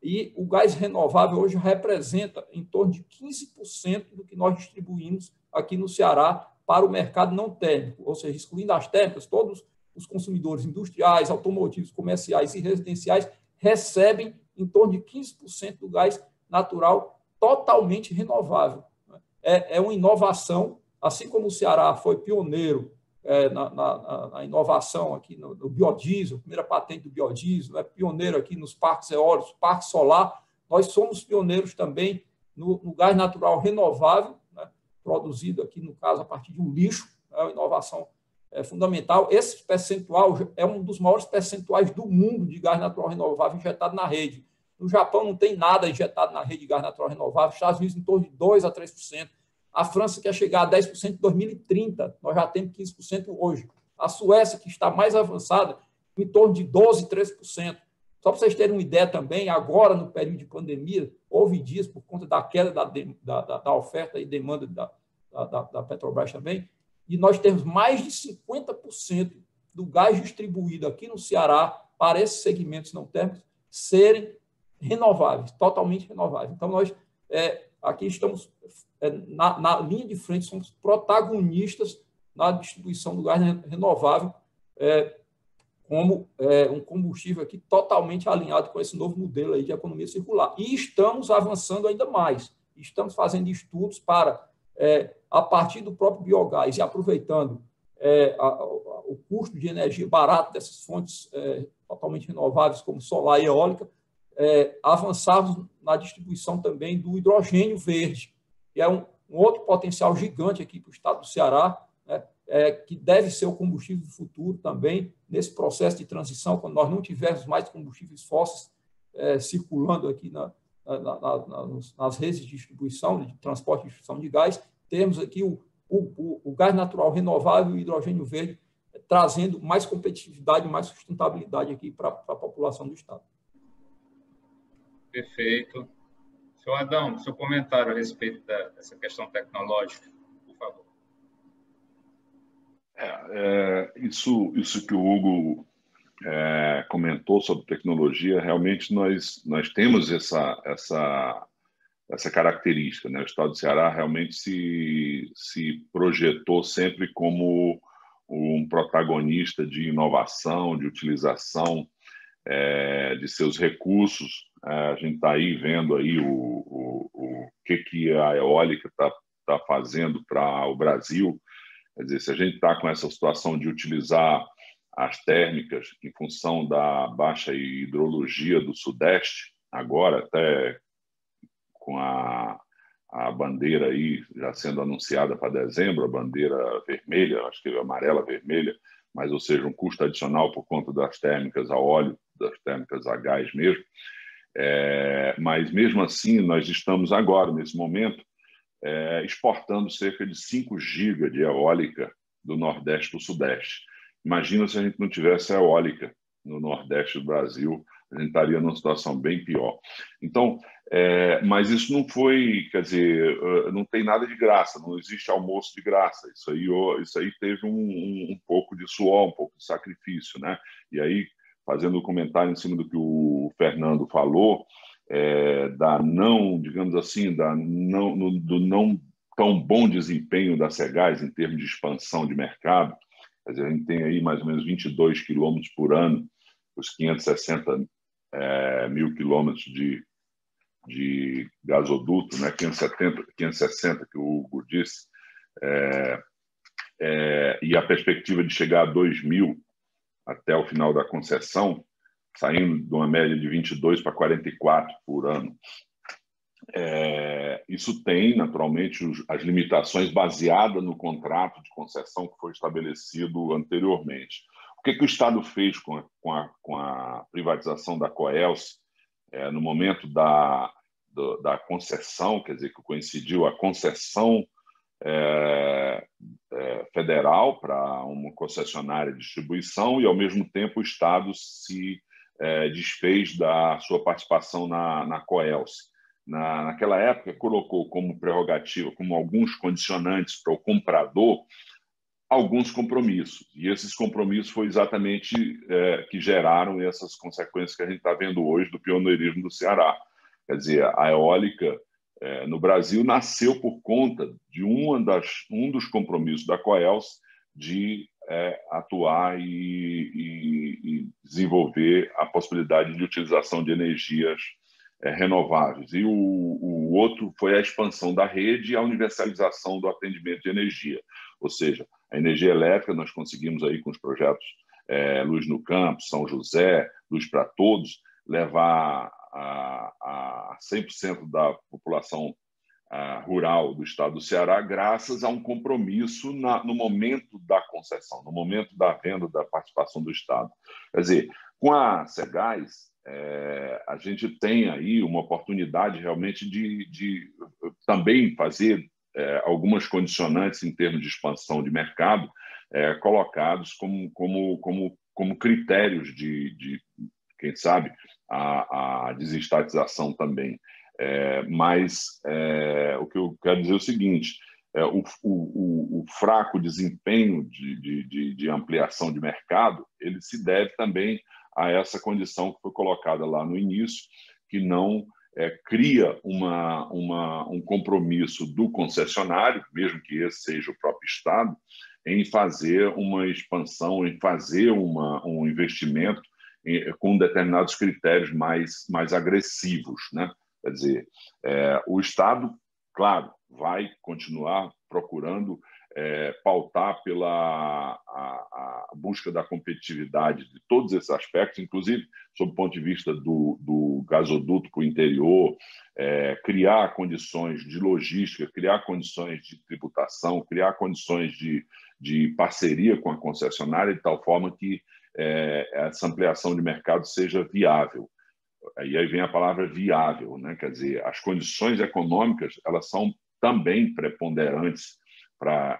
E o gás renovável hoje representa em torno de 15% do que nós distribuímos aqui no Ceará para o mercado não térmico, ou seja, excluindo as térmicas, todos os consumidores industriais, automotivos, comerciais e residenciais recebem em torno de 15% do gás natural totalmente renovável. É uma inovação, assim como o Ceará foi pioneiro na inovação aqui no biodiesel, primeira patente do biodiesel, pioneiro aqui nos parques eólicos, parque solar, nós somos pioneiros também no gás natural renovável, né, produzido aqui, no caso, a partir de um lixo, uma inovação fundamental. Esse percentual é um dos maiores percentuais do mundo de gás natural renovável injetado na rede. No Japão não tem nada injetado na rede de gás natural renovável, nos Estados Unidos em torno de 2% a 3%. A França quer chegar a 10% em 2030, nós já temos 15% hoje. A Suécia, que está mais avançada, em torno de 12%, 13%. Só para vocês terem uma ideia também, agora, no período de pandemia, houve dias, por conta da queda da oferta e demanda da Petrobras também, e nós temos mais de 50% do gás distribuído aqui no Ceará para esses segmentos não térmicos serem renováveis, totalmente renováveis. Então, nós aqui estamos na linha de frente, somos protagonistas na distribuição do gás renovável como um combustível aqui totalmente alinhado com esse novo modelo aí de economia circular. E estamos avançando ainda mais. Estamos fazendo estudos para, a partir do próprio biogás e aproveitando o custo de energia barato dessas fontes totalmente renováveis, como solar e eólica, avançarmos na distribuição também do hidrogênio verde, que é um outro potencial gigante aqui para o estado do Ceará, né, que deve ser o combustível do futuro também, nesse processo de transição, quando nós não tivermos mais combustíveis fósseis circulando aqui nas redes de distribuição, de transporte e distribuição de gás, temos aqui o gás natural renovável e o hidrogênio verde trazendo mais competitividade, mais sustentabilidade aqui para a população do estado. Perfeito. Senhor Adão, seu comentário a respeito dessa questão tecnológica, por favor. Isso que o Hugo comentou sobre tecnologia, realmente nós temos essa característica, né? O estado do Ceará realmente se projetou sempre como um protagonista de inovação, de utilização de seus recursos. A gente está aí vendo aí o que a eólica está fazendo para o Brasil. Quer dizer, se a gente está com essa situação de utilizar as térmicas em função da baixa hidrologia do Sudeste, agora até com a bandeira aí já sendo anunciada para dezembro, a bandeira vermelha, acho que é amarela, vermelha, mas, ou seja, um custo adicional por conta das térmicas a óleo, das térmicas a gás mesmo. Mas, mesmo assim, nós estamos agora, nesse momento, exportando cerca de 5 gigas de eólica do Nordeste para o Sudeste. Imagina se a gente não tivesse eólica no Nordeste do Brasil, a gente estaria numa situação bem pior. Então, mas isso não foi, quer dizer, não tem nada de graça, não existe almoço de graça. Isso aí teve um pouco de suor, um pouco de sacrifício, né? E aí, fazendo um comentário em cima do que o Fernando falou, digamos assim, do não tão bom desempenho da Cegás em termos de expansão de mercado. Quer dizer, a gente tem aí mais ou menos 22 quilômetros por ano, os 560 mil quilômetros de gasoduto, né? 560 que o Hugo disse, e a perspectiva de chegar a 2.000 até o final da concessão, saindo de uma média de 22 para 44 por ano. Isso tem, naturalmente, as limitações baseadas no contrato de concessão que foi estabelecido anteriormente. O que o Estado fez com a privatização da Coelce no momento da concessão, quer dizer, que coincidiu a concessão federal para uma concessionária de distribuição e, ao mesmo tempo, o Estado se desfez da sua participação na Coelce. Naquela época, colocou como prerrogativa, como alguns condicionantes para o comprador, alguns compromissos. E esses compromissos foi exatamente que geraram essas consequências que a gente está vendo hoje do pioneirismo do Ceará. Quer dizer, a eólica no Brasil nasceu por conta de um dos compromissos da Coelce de atuar e desenvolver a possibilidade de utilização de energias renováveis. E o outro foi a expansão da rede e a universalização do atendimento de energia. Ou seja, a energia elétrica nós conseguimos aí com os projetos Luz no Campo, São José, Luz para Todos, levar a 100% da população rural do estado do Ceará, graças a um compromisso no momento da concessão, no momento da venda da participação do Estado. Quer dizer, com a Cegás, a gente tem aí uma oportunidade realmente de também fazer algumas condicionantes em termos de expansão de mercado colocados como critérios de quem sabe, a desestatização também. Mas o que eu quero dizer é o seguinte, o fraco desempenho de ampliação de mercado, ele se deve também a essa condição que foi colocada lá no início, que não cria um compromisso do concessionário, mesmo que esse seja o próprio Estado, em fazer uma expansão, em fazer um investimento com determinados critérios mais agressivos, né? Quer dizer, o Estado, claro, vai continuar procurando pautar pela a busca da competitividade de todos esses aspectos, inclusive sob o ponto de vista do gasoduto para o interior, criar condições de logística, criar condições de tributação, criar condições de parceria com a concessionária, de tal forma que essa ampliação de mercado seja viável. E aí vem a palavra viável, né? Quer dizer, as condições econômicas elas são também preponderantes para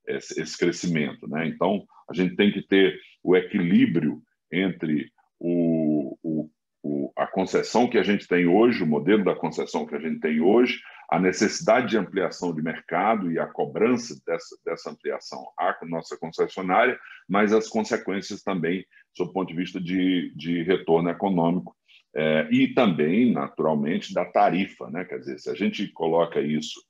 esse crescimento, né? Então, a gente tem que ter o equilíbrio entre a concessão que a gente tem hoje, o modelo da concessão que a gente tem hoje, a necessidade de ampliação de mercado e a cobrança dessa ampliação à nossa concessionária, mas as consequências também, sob o ponto de vista de retorno econômico, e também, naturalmente, da tarifa, né? Quer dizer, se a gente coloca isso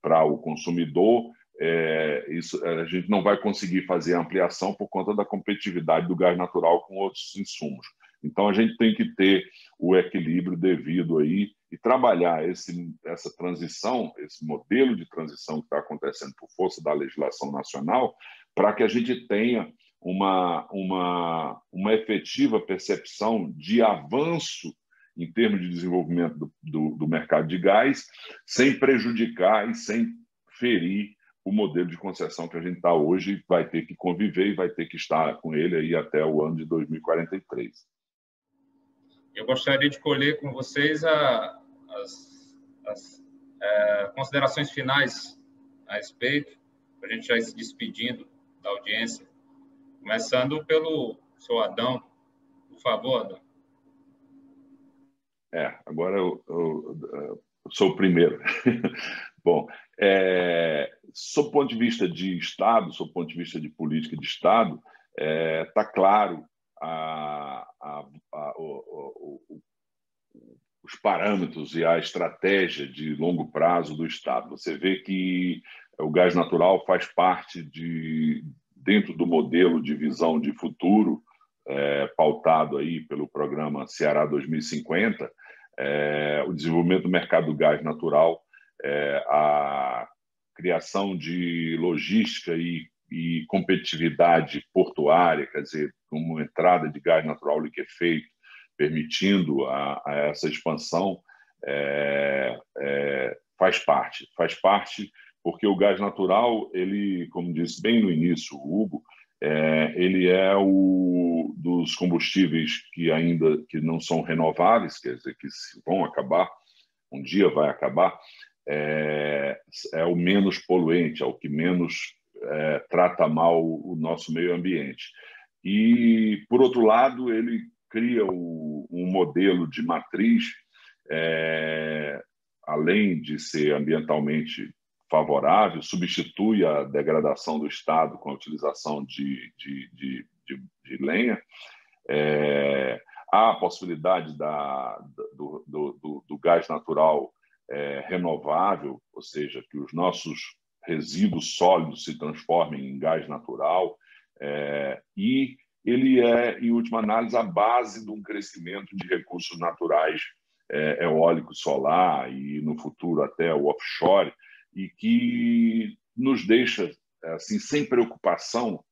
para o consumidor, a gente não vai conseguir fazer a ampliação por conta da competitividade do gás natural com outros insumos. Então, a gente tem que ter o equilíbrio devido aí e trabalhar essa transição, esse modelo de transição que está acontecendo por força da legislação nacional, para que a gente tenha uma efetiva percepção de avanço em termos de desenvolvimento do mercado de gás, sem prejudicar e sem ferir o modelo de concessão que a gente está hoje, vai ter que conviver e vai ter que estar com ele aí até o ano de 2043. Eu gostaria de colher com vocês as considerações finais a respeito, para a gente já ir se despedindo da audiência, começando pelo seu Adão. Por favor, Adão. Agora eu sou o primeiro. Bom, sob o ponto de vista de Estado, sob o ponto de vista de política de Estado, está claro os parâmetros e a estratégia de longo prazo do Estado. Você vê que o gás natural faz parte dentro do modelo de visão de futuro pautado aí pelo programa Ceará 2050, o desenvolvimento do mercado do gás natural, a criação de logística e competitividade portuária, quer dizer, como entrada de gás natural liquefeito, permitindo a essa expansão, faz parte porque o gás natural, ele, como disse bem no início o Hugo, ele é dos combustíveis que não são renováveis, quer dizer, que vão acabar, um dia vai acabar, é o menos poluente, é o que menos trata mal o nosso meio ambiente. E, por outro lado, ele cria um modelo de matriz, além de ser ambientalmente favorável, substitui a degradação do Estado com a utilização de lenha. Há a possibilidade do gás natural renovável, ou seja, que os nossos resíduos sólidos se transformem em gás natural, e ele é, em última análise, a base de um crescimento de recursos naturais eólico, solar e, no futuro, até o offshore, e que nos deixa assim, sem preocupação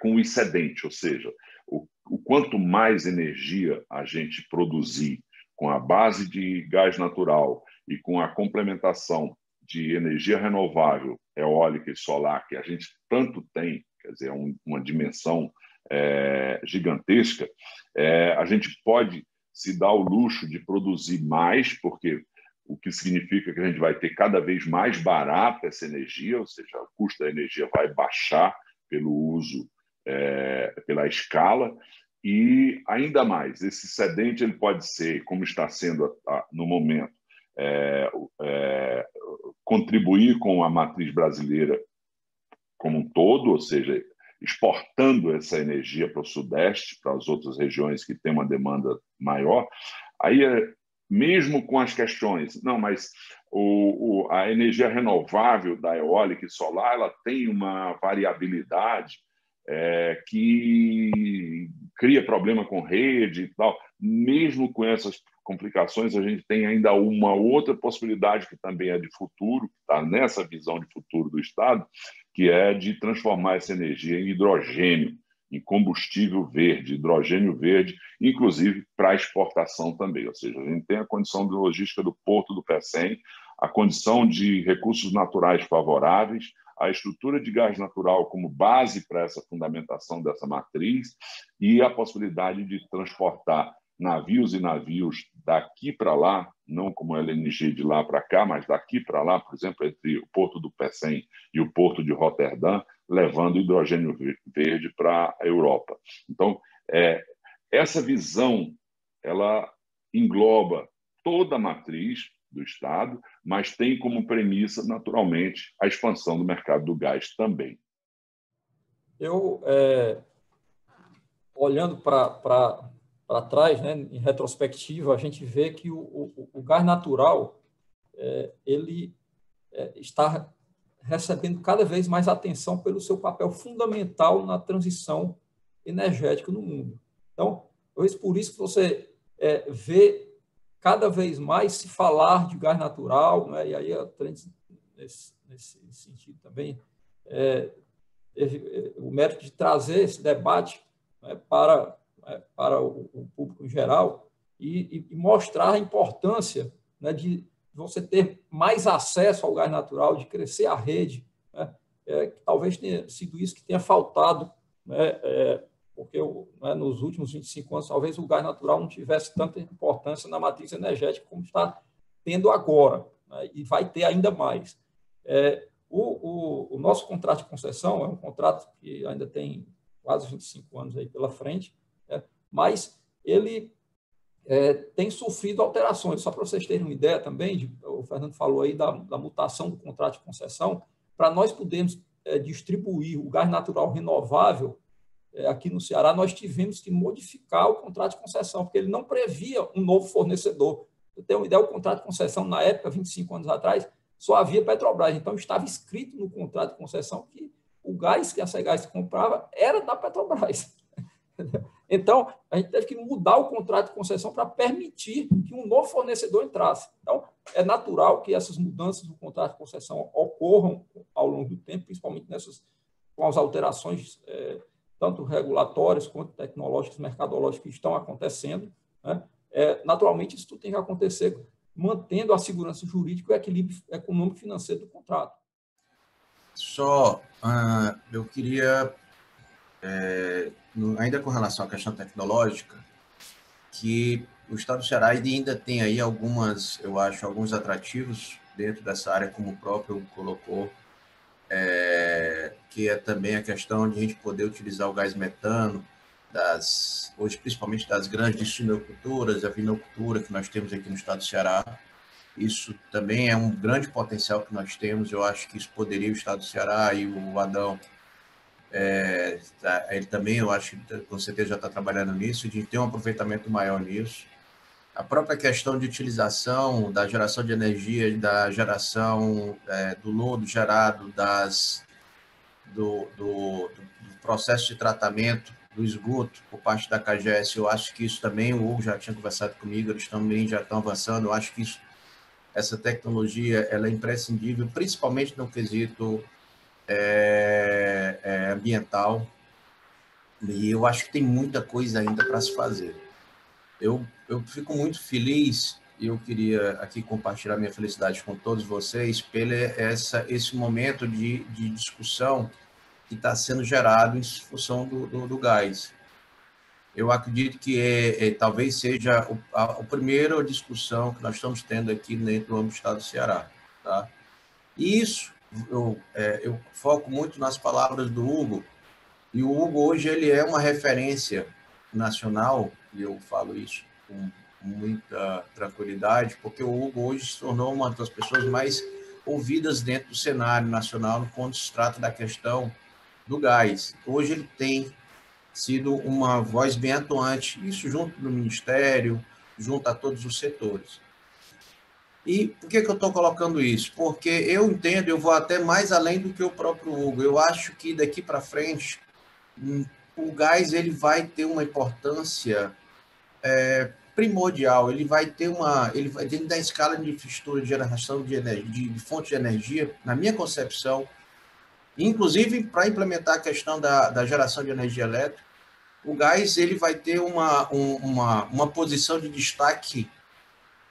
com o excedente, ou seja, o quanto mais energia a gente produzir com a base de gás natural e com a complementação de energia renovável, eólica e solar, que a gente tanto tem, quer dizer, uma dimensão gigantesca, a gente pode se dar o luxo de produzir mais, porque o que significa que a gente vai ter cada vez mais barata essa energia, ou seja, o custo da energia vai baixar pelo uso, pela escala, e ainda mais, esse excedente ele pode ser, como está sendo no momento, contribuir com a matriz brasileira como um todo, ou seja, exportando essa energia para o Sudeste, para as outras regiões que têm uma demanda maior. Aí, mesmo com as questões, não, mas a energia renovável da eólica e solar, ela tem uma variabilidade que cria problema com rede e tal. Mesmo com essas complicações, a gente tem ainda uma outra possibilidade que também é de futuro, está nessa visão de futuro do Estado, que é de transformar essa energia em hidrogênio, em combustível verde, hidrogênio verde, inclusive para exportação também. Ou seja, a gente tem a condição de logística do Porto do Pecém, a condição de recursos naturais favoráveis, a estrutura de gás natural como base para essa fundamentação dessa matriz e a possibilidade de transportar navios e navios daqui para lá, não como LNG de lá para cá, mas daqui para lá, por exemplo, entre o Porto do Pecém e o Porto de Roterdã, levando hidrogênio verde para a Europa. Então, essa visão ela engloba toda a matriz do Estado, mas tem como premissa, naturalmente, a expansão do mercado do gás também. Eu, olhando para trás, né, em retrospectiva, a gente vê que o gás natural ele está recebendo cada vez mais atenção pelo seu papel fundamental na transição energética no mundo. Então, por isso que você vê cada vez mais se falar de gás natural, né, e aí a Trends, nesse sentido também, o mérito de trazer esse debate, né, para o público em geral e mostrar a importância, né, de você ter mais acesso ao gás natural, de crescer a rede, né, que talvez tenha sido isso que tenha faltado, né, porque nos últimos 25 anos talvez o gás natural não tivesse tanta importância na matriz energética como está tendo agora, né, e vai ter ainda mais. O nosso contrato de concessão é um contrato que ainda tem quase 25 anos aí pela frente, mas ele tem sofrido alterações. Só para vocês terem uma ideia também, o Fernando falou aí da mutação do contrato de concessão, para nós podermos distribuir o gás natural renovável aqui no Ceará, nós tivemos que modificar o contrato de concessão, porque ele não previa um novo fornecedor. Eu tenho uma ideia, o contrato de concessão, na época, 25 anos atrás, só havia Petrobras. Então, estava escrito no contrato de concessão que o gás que a Cegás comprava era da Petrobras. Então, a gente teve que mudar o contrato de concessão para permitir que um novo fornecedor entrasse. Então, é natural que essas mudanças no contrato de concessão ocorram ao longo do tempo, principalmente com as alterações tanto regulatórias quanto tecnológicas, mercadológicas que estão acontecendo, né? Naturalmente, isso tudo tem que acontecer mantendo a segurança jurídica e o equilíbrio econômico e financeiro do contrato. Eu queria, ainda com relação à questão tecnológica, que o estado do Ceará ainda tem aí alguns atrativos dentro dessa área, como o próprio colocou, que é também a questão de a gente poder utilizar o gás metano, hoje principalmente das grandes suinoculturas, a vinocultura que nós temos aqui no estado do Ceará. Isso também é um grande potencial que nós temos. Eu acho que isso poderia o estado do Ceará e o Adão, ele também, eu acho que com certeza já está trabalhando nisso, de ter um aproveitamento maior nisso. A própria questão de utilização da geração de energia, da geração do lodo gerado do processo de tratamento do esgoto por parte da CAGES, eu acho que isso também, o Hugo já tinha conversado comigo, eles também já estão avançando. Eu acho que essa tecnologia ela é imprescindível, principalmente no quesito ambiental, e eu acho que tem muita coisa ainda para se fazer. Eu fico muito feliz, e eu queria aqui compartilhar minha felicidade com todos vocês pelo esse momento de discussão que está sendo gerado em função do gás. Eu acredito que talvez seja a primeira discussão que nós estamos tendo aqui dentro do âmbito do estado do Ceará. Tá? E isso, eu foco muito nas palavras do Hugo, e o Hugo hoje ele é uma referência nacional, e eu falo isso com muita tranquilidade, porque o Hugo hoje se tornou uma das pessoas mais ouvidas dentro do cenário nacional quando se trata da questão do gás. Hoje ele tem sido uma voz bem atuante, isso junto do Ministério, junto a todos os setores. E por que eu estou colocando isso? Porque eu entendo, eu vou até mais além do que o próprio Hugo. Eu acho que daqui para frente o gás ele vai ter uma importância primordial. Ele vai dentro da escala de infraestrutura de geração de energia, de fonte de energia, na minha concepção, inclusive para implementar a questão da geração de energia elétrica, o gás ele vai ter uma posição de destaque,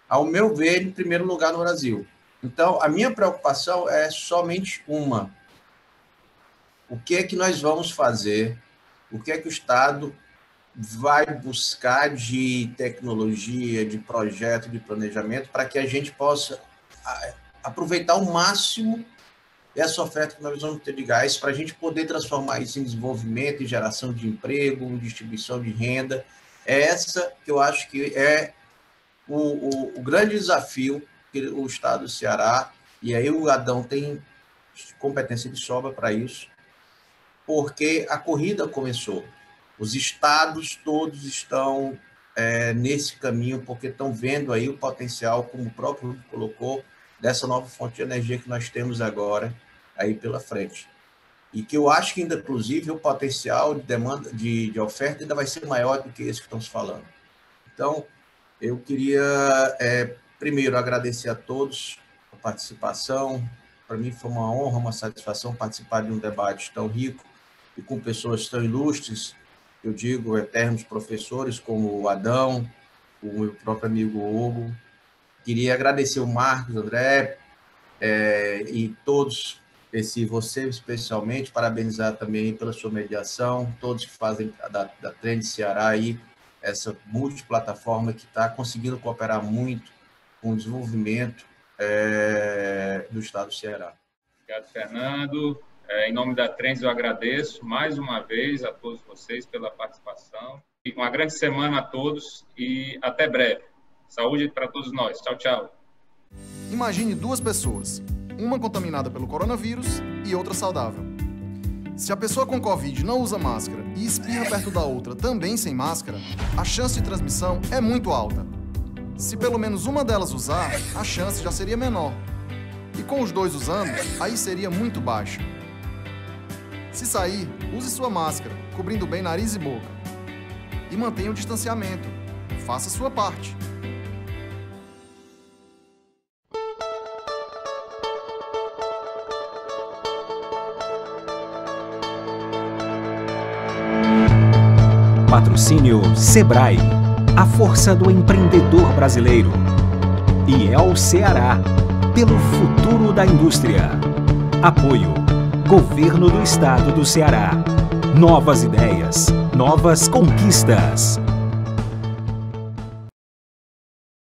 ao meu ver, em primeiro lugar no Brasil. Então, a minha preocupação é somente uma. O que é que nós vamos fazer? O que é que o Estado vai buscar de tecnologia, de projeto, de planejamento, para que a gente possa aproveitar ao máximo essa oferta que nós vamos ter de gás, para a gente poder transformar isso em desenvolvimento, em geração de emprego, em distribuição de renda. É essa que eu acho que é o grande desafio que o Estado do Ceará, e aí o Adão tem competência de sobra para isso, porque a corrida começou. Os estados todos estão nesse caminho, porque estão vendo aí o potencial, como o próprio Hugo colocou, dessa nova fonte de energia que nós temos agora aí pela frente. E que eu acho que ainda, inclusive, o potencial de demanda, de oferta ainda vai ser maior do que esse que estamos falando. Então, eu queria, primeiro, agradecer a todos a participação. Para mim foi uma honra, uma satisfação participar de um debate tão rico e com pessoas tão ilustres, eu digo, eternos professores, como o Adão, o meu próprio amigo Hugo. Queria agradecer o Marcos, André, e todos, você especialmente, parabenizar também pela sua mediação, todos que fazem da Trend Ceará aí, essa multiplataforma que está conseguindo cooperar muito com o desenvolvimento do Estado do Ceará. Obrigado, Fernando. Em nome da Trends, eu agradeço mais uma vez a todos vocês pela participação. E uma grande semana a todos e até breve. Saúde para todos nós. Tchau, tchau. Imagine duas pessoas, uma contaminada pelo coronavírus e outra saudável. Se a pessoa com Covid não usa máscara e espirra perto da outra também sem máscara, a chance de transmissão é muito alta. Se pelo menos uma delas usar, a chance já seria menor. E com os dois usando, aí seria muito baixa. Se sair, use sua máscara, cobrindo bem nariz e boca. E mantenha o distanciamento. Faça sua parte. Patrocínio Sebrae, a força do empreendedor brasileiro. E El Ceará, pelo futuro da indústria. Apoio, Governo do Estado do Ceará. Novas ideias, novas conquistas.